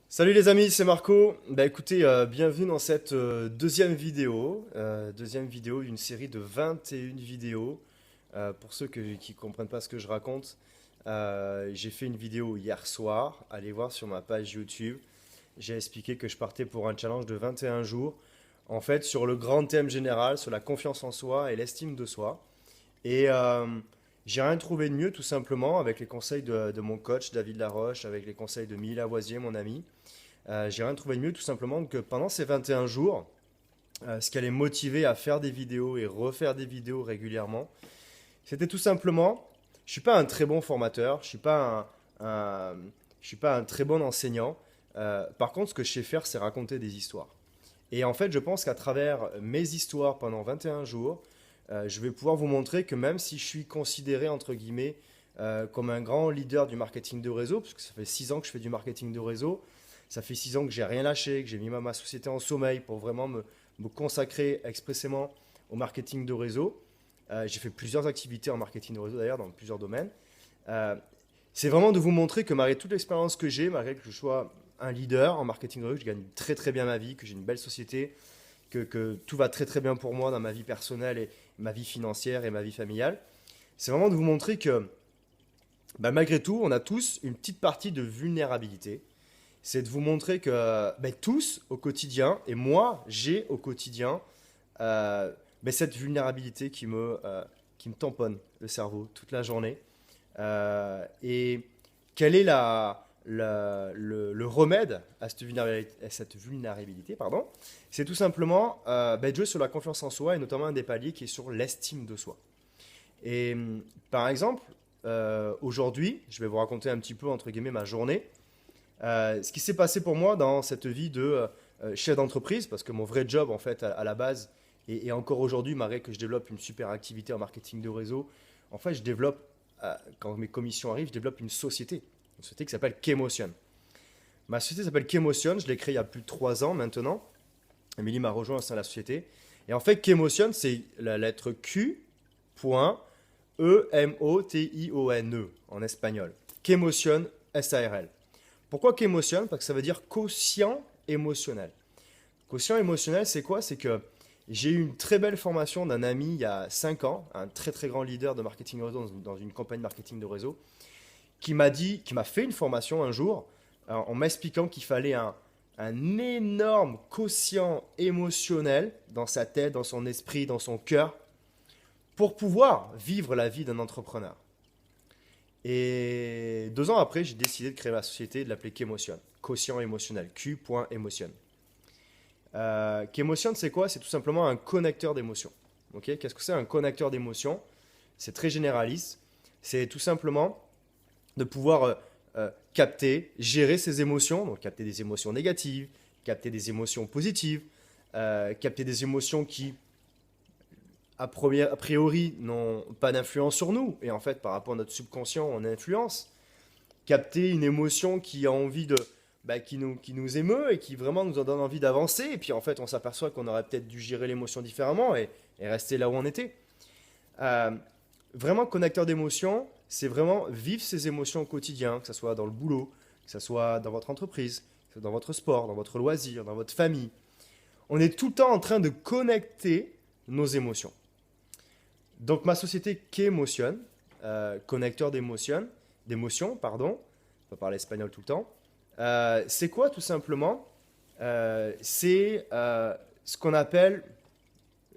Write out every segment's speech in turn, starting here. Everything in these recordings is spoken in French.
Salut les amis, c'est Marco. Bah écoutez, bienvenue dans cette deuxième vidéo d'une série de 21 vidéos. Pour ceux qui comprennent pas ce que je raconte, j'ai fait une vidéo hier soir, allez voir sur ma page YouTube. J'ai expliqué que je partais pour un challenge de 21 jours, en fait sur le grand thème général, sur la confiance en soi et l'estime de soi. Et j'ai rien trouvé de mieux tout simplement avec les conseils de mon coach David Laroche, avec les conseils de Mille Lavoisier, mon ami. J'ai rien trouvé de mieux tout simplement que pendant ces 21 jours, ce qui allait me motiver à faire des vidéos et refaire des vidéos régulièrement, c'était tout simplement, je suis pas un très bon formateur, je suis pas un très bon enseignant. Par contre, ce que je sais faire, c'est raconter des histoires. Et en fait, je pense qu'à travers mes histoires pendant 21 jours, je vais pouvoir vous montrer que même si je suis considéré, entre guillemets, comme un grand leader du marketing de réseau, parce que ça fait 6 ans que je fais du marketing de réseau, ça fait 6 ans que j'ai rien lâché, que j'ai mis ma société en sommeil pour vraiment me consacrer expressément au marketing de réseau. J'ai fait plusieurs activités en marketing de réseau d'ailleurs dans plusieurs domaines. Euh, c'est vraiment de vous montrer que malgré toute l'expérience que j'ai, malgré que je sois un leader en marketing de réseau, que je gagne très très bien ma vie, que j'ai une belle société, que tout va très très bien pour moi dans ma vie personnelle et ma vie financière et ma vie familiale. C'est vraiment de vous montrer que malgré tout, on a tous une petite partie de vulnérabilité. C'est de vous montrer que tous au quotidien, et moi j'ai au quotidien cette vulnérabilité qui me tamponne le cerveau toute la journée. Et quel est le remède à cette vulnérabilité, pardon. C'est tout simplement de jouer sur la confiance en soi et notamment un des paliers qui est sur l'estime de soi. Et par exemple, aujourd'hui, je vais vous raconter un petit peu entre guillemets ma journée. Ce qui s'est passé pour moi dans cette vie de chef d'entreprise, parce que mon vrai job en fait à la base, et encore aujourd'hui, malgré que je développe une super activité en marketing de réseau, en fait je développe, quand mes commissions arrivent, je développe une société qui s'appelle Kemotion. Ma société s'appelle Kemotion, je l'ai créée il y a plus de 3 ans maintenant. Emily m'a rejoint au sein de la société. Et en fait, Kemotion, c'est la lettre Q, point, E-M-O-T-I-O-N-E en espagnol. Kemotion S-A-R-L. Pourquoi qu'émotionne? Parce que ça veut dire quotient émotionnel. Quotient émotionnel, c'est quoi? C'est que j'ai eu une très belle formation d'un ami il y a 5 ans, un très très grand leader de marketing de réseau dans une compagnie de marketing de réseau, qui m'a fait une formation un jour en m'expliquant qu'il fallait un énorme quotient émotionnel dans sa tête, dans son esprit, dans son cœur, pour pouvoir vivre la vie d'un entrepreneur. Et 2 ans après, j'ai décidé de créer ma société et de l'appeler Kemotion. Quotient émotionnel. Q.émotion. Kemotion, c'est quoi? C'est tout simplement un connecteur d'émotions. Ok. Qu'est-ce que c'est un connecteur d'émotions? C'est très généraliste. C'est tout simplement de pouvoir capter, gérer ses émotions. Donc capter des émotions négatives, capter des émotions positives, capter des émotions qui a priori n'ont pas d'influence sur nous. Et en fait, par rapport à notre subconscient, on influence. Capter une émotion qui a envie qui nous émeut et qui vraiment nous en donne envie d'avancer. Et puis en fait, on s'aperçoit qu'on aurait peut-être dû gérer l'émotion différemment et rester là où on était. Euh, Vraiment, connecteur d'émotions, c'est vraiment vivre ces émotions au quotidien, que ce soit dans le boulot, que ce soit dans votre entreprise, que ce soit dans votre sport, dans votre loisir, dans votre famille. On est tout le temps en train de connecter nos émotions. Donc ma société Kemotion, connecteur d'émotions, pardon, on va parler espagnol tout le temps. C'est quoi tout simplement? C'est ce qu'on appelle,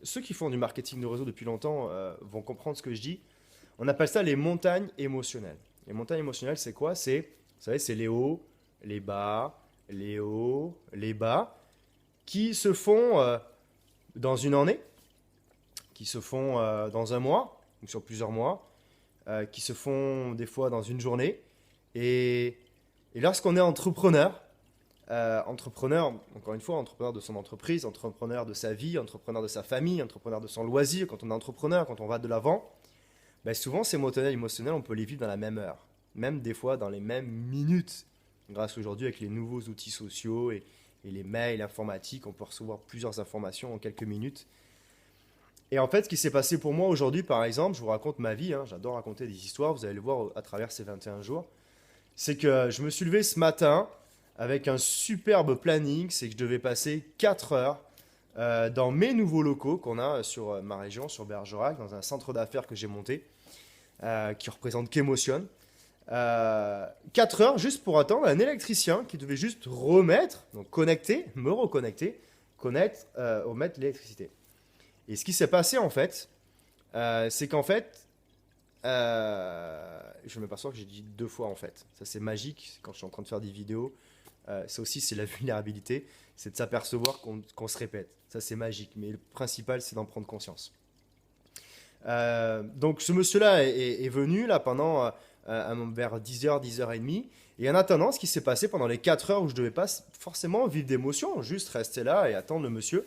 ceux qui font du marketing de réseau depuis longtemps vont comprendre ce que je dis. On appelle ça les montagnes émotionnelles. Les montagnes émotionnelles, c'est quoi? C'est, vous savez, c'est les hauts, les hauts, les bas, qui se font dans une année, qui se font dans un mois, ou sur plusieurs mois, qui se font des fois dans une journée. Et, et lorsqu'on est entrepreneur, entrepreneur, encore une fois, entrepreneur de son entreprise, entrepreneur de sa vie, entrepreneur de sa famille, entrepreneur de son loisir, quand on est entrepreneur, quand on va de l'avant, souvent ces montagnes émotionnelles, on peut les vivre dans la même heure, même des fois dans les mêmes minutes. Grâce aujourd'hui avec les nouveaux outils sociaux et les mails informatiques, on peut recevoir plusieurs informations en quelques minutes. Et en fait, ce qui s'est passé pour moi aujourd'hui, par exemple, je vous raconte ma vie, hein, j'adore raconter des histoires, vous allez le voir à travers ces 21 jours, c'est que je me suis levé ce matin, avec un superbe planning. C'est que je devais passer 4 heures dans mes nouveaux locaux qu'on a sur ma région, sur Bergerac, dans un centre d'affaires que j'ai monté, qui représente Kemotion. 4 heures juste pour attendre un électricien qui devait juste remettre, donc connecter, me reconnecter, remettre l'électricité. Et ce qui s'est passé en fait, c'est qu'en fait, je me perçois que j'ai dit 2 fois en fait. Ça c'est magique quand je suis en train de faire des vidéos. Ça aussi c'est la vulnérabilité, c'est de s'apercevoir qu'on se répète. Ça c'est magique, mais le principal c'est d'en prendre conscience. Donc ce monsieur-là est venu là pendant vers 10h, 10h30. Et en attendant, ce qui s'est passé pendant les 4 heures où je ne devais pas forcément vivre d'émotion, juste rester là et attendre le monsieur,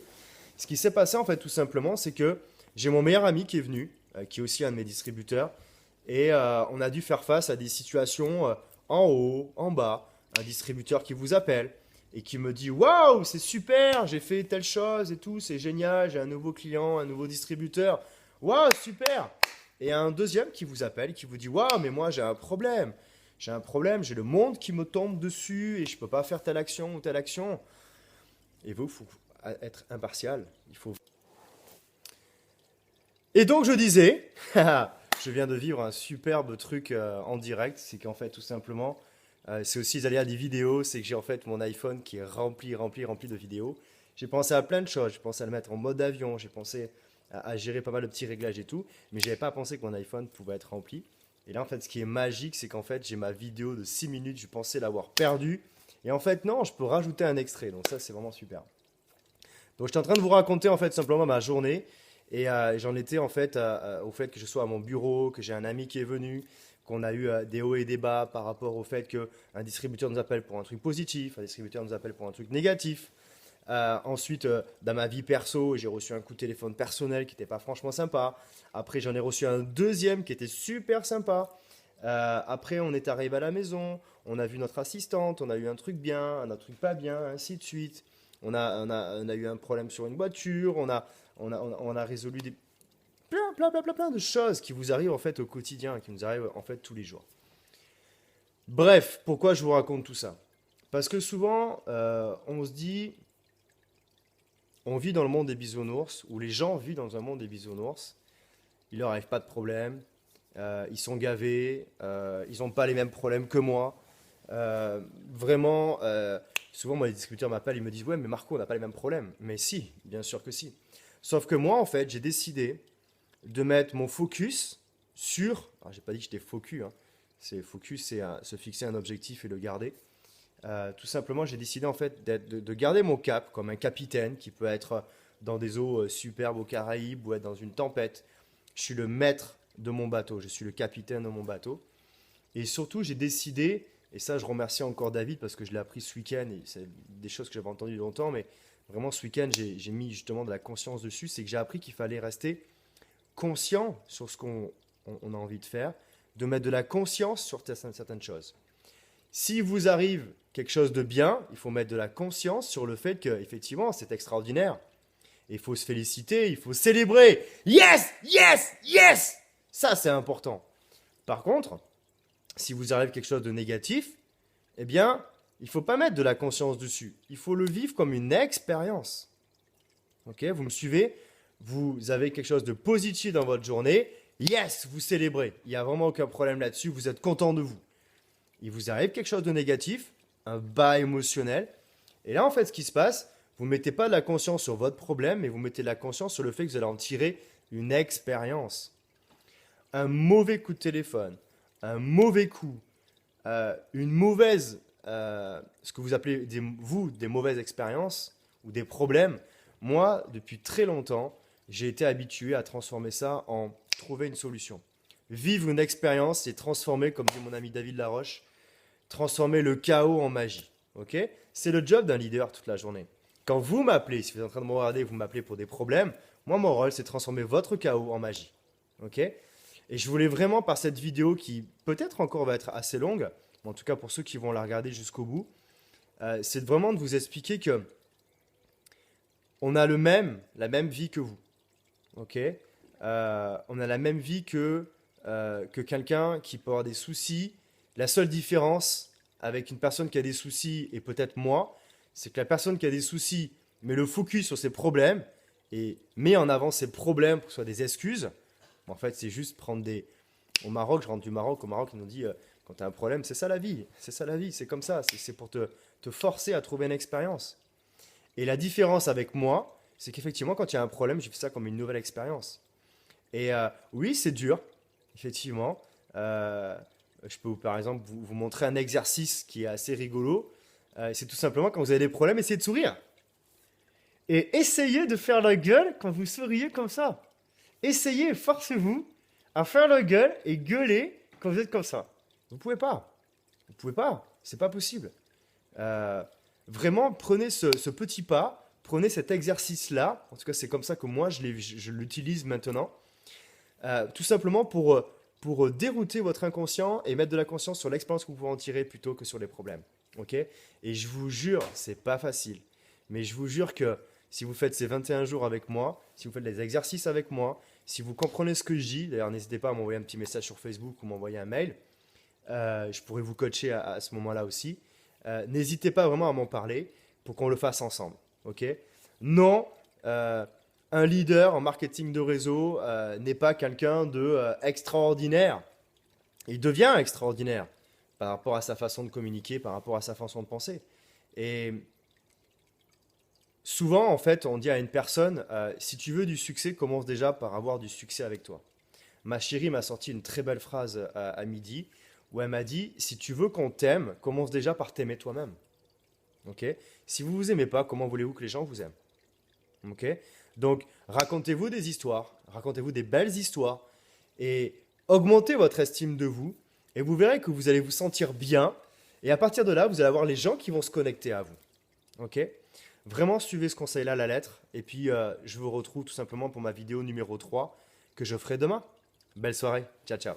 ce qui s'est passé en fait tout simplement, c'est que j'ai mon meilleur ami qui est venu, qui est aussi un de mes distributeurs, et on a dû faire face à des situations en haut, en bas, un distributeur qui vous appelle et qui me dit waouh, c'est super, j'ai fait telle chose et tout, c'est génial, j'ai un nouveau client, un nouveau distributeur, waouh, super. Et un deuxième qui vous appelle, qui vous dit waouh, mais moi j'ai un problème, j'ai le monde qui me tombe dessus et je ne peux pas faire telle action ou telle action. Et vous, il faut être impartial, il faut. Et donc je disais, je viens de vivre un superbe truc en direct, c'est qu'en fait tout simplement, c'est aussi les aléas des vidéos, c'est que j'ai en fait mon iPhone qui est rempli de vidéos. J'ai pensé à plein de choses, j'ai pensé à le mettre en mode avion, j'ai pensé à gérer pas mal de petits réglages et tout, mais je n'avais pas pensé que mon iPhone pouvait être rempli. Et là en fait ce qui est magique, c'est qu'en fait j'ai ma vidéo de 6 minutes, je pensais l'avoir perdue, et en fait non, je peux rajouter un extrait, donc ça c'est vraiment super. Donc j'étais en train de vous raconter en fait simplement ma journée. Et j'en étais en fait au fait que je sois à mon bureau, que j'ai un ami qui est venu, qu'on a eu des hauts et des bas par rapport au fait qu'un distributeur nous appelle pour un truc positif, un distributeur nous appelle pour un truc négatif. Ensuite, dans ma vie perso, j'ai reçu un coup de téléphone personnel qui n'était pas franchement sympa. Après, j'en ai reçu un deuxième qui était super sympa. Après, on est arrivé à la maison, on a vu notre assistante, on a eu un truc bien, un truc pas bien, ainsi de suite. On a eu un problème sur une voiture, on a résolu plein de choses qui vous arrivent en fait au quotidien, qui nous arrivent en fait tous les jours. Bref, pourquoi je vous raconte tout ça? Parce que souvent, on se dit, on vit dans le monde des bisounours, ou les gens vivent dans un monde des bisounours, il leur arrive pas de problème, ils sont gavés, ils n'ont pas les mêmes problèmes que moi. Vraiment, souvent, moi, les distributeurs m'appellent, ils me disent ouais, mais Marco, on n'a pas les mêmes problèmes. Mais si, bien sûr que si. Sauf que moi, en fait, j'ai décidé de mettre mon focus sur. Alors, j'ai pas dit que j'étais focus, hein. Focus, c'est se fixer un objectif et le garder. Tout simplement, j'ai décidé en fait de garder mon cap comme un capitaine qui peut être dans des eaux superbes aux Caraïbes ou être dans une tempête. Je suis le maître de mon bateau, je suis le capitaine de mon bateau. Et surtout, j'ai décidé, et ça, je remercie encore David parce que je l'ai appris ce week-end, et c'est des choses que j'avais entendues longtemps, mais vraiment ce week-end, j'ai mis justement de la conscience dessus, c'est que j'ai appris qu'il fallait rester conscient sur ce qu'on a envie de faire, de mettre de la conscience sur certaines choses. Si vous arrive quelque chose de bien, il faut mettre de la conscience sur le fait qu'effectivement, c'est extraordinaire. Et il faut se féliciter, il faut célébrer. Yes, yes, yes. Ça, c'est important. Par contre, si vous arrive quelque chose de négatif, eh bien, il ne faut pas mettre de la conscience dessus. Il faut le vivre comme une expérience. Ok, vous me suivez? Vous avez quelque chose de positif dans votre journée. Yes, vous célébrez. Il n'y a vraiment aucun problème là-dessus. Vous êtes content de vous. Il vous arrive quelque chose de négatif, un bas émotionnel. Et là, en fait, ce qui se passe, vous ne mettez pas de la conscience sur votre problème, mais vous mettez de la conscience sur le fait que vous allez en tirer une expérience. Un mauvais coup de téléphone, un mauvais coup, une mauvaise, ce que vous appelez des mauvaises expériences ou des problèmes, moi, depuis très longtemps, j'ai été habitué à transformer ça en trouver une solution. Vivre une expérience, c'est transformer, comme dit mon ami David Laroche, transformer le chaos en magie. Okay, c'est le job d'un leader toute la journée. Quand vous m'appelez, si vous êtes en train de me regarder, vous m'appelez pour des problèmes, moi, mon rôle, c'est de transformer votre chaos en magie. Okay, et je voulais vraiment, par cette vidéo qui peut-être encore va être assez longue, mais en tout cas pour ceux qui vont la regarder jusqu'au bout, c'est vraiment de vous expliquer que on a la même vie que vous. Okay, on a la même vie que quelqu'un qui peut avoir des soucis. La seule différence avec une personne qui a des soucis et peut-être moi, c'est que la personne qui a des soucis met le focus sur ses problèmes et met en avant ses problèmes pour que ce soit des excuses. En fait, c'est juste prendre des... Au Maroc, je rentre du Maroc, au Maroc, ils nous dit quand tu as un problème, c'est ça la vie, c'est comme ça, c'est pour te forcer à trouver une expérience. Et la différence avec moi, c'est qu'effectivement, quand il y a un problème, je fais ça comme une nouvelle expérience. Et oui, c'est dur, effectivement. Je peux, par exemple, vous montrer un exercice qui est assez rigolo. C'est tout simplement, quand vous avez des problèmes, essayez de sourire. Et essayez de faire la gueule quand vous souriez comme ça. Essayez, forcez-vous à faire la gueule et gueuler quand vous êtes comme ça. Vous pouvez pas. Vous pouvez pas. C'est pas possible. Vraiment, prenez ce petit pas, prenez cet exercice-là. En tout cas, c'est comme ça que moi, je l'utilise maintenant. Tout simplement pour dérouter votre inconscient et mettre de la conscience sur l'expérience que vous pouvez en tirer plutôt que sur les problèmes. Ok? Et je vous jure, c'est pas facile. Mais je vous jure que si vous faites ces 21 jours avec moi, si vous faites les exercices avec moi, si vous comprenez ce que je dis, d'ailleurs, n'hésitez pas à m'envoyer un petit message sur Facebook ou m'envoyer un mail. Je pourrais vous coacher à ce moment-là aussi. N'hésitez pas vraiment à m'en parler pour qu'on le fasse ensemble. Ok? Non, un leader en marketing de réseau n'est pas quelqu'un de extraordinaire. Il devient extraordinaire par rapport à sa façon de communiquer, par rapport à sa façon de penser. Et souvent, en fait, on dit à une personne, si tu veux du succès, commence déjà par avoir du succès avec toi. Ma chérie m'a sorti une très belle phrase à midi où elle m'a dit, si tu veux qu'on t'aime, commence déjà par t'aimer toi-même. Ok? Si vous ne vous aimez pas, comment voulez-vous que les gens vous aiment? Ok? Donc, racontez-vous des histoires, racontez-vous des belles histoires et augmentez votre estime de vous et vous verrez que vous allez vous sentir bien et à partir de là, vous allez avoir les gens qui vont se connecter à vous. Ok? Vraiment, suivez ce conseil-là à la lettre et puis je vous retrouve tout simplement pour ma vidéo numéro 3 que je ferai demain. Belle soirée. Ciao, ciao.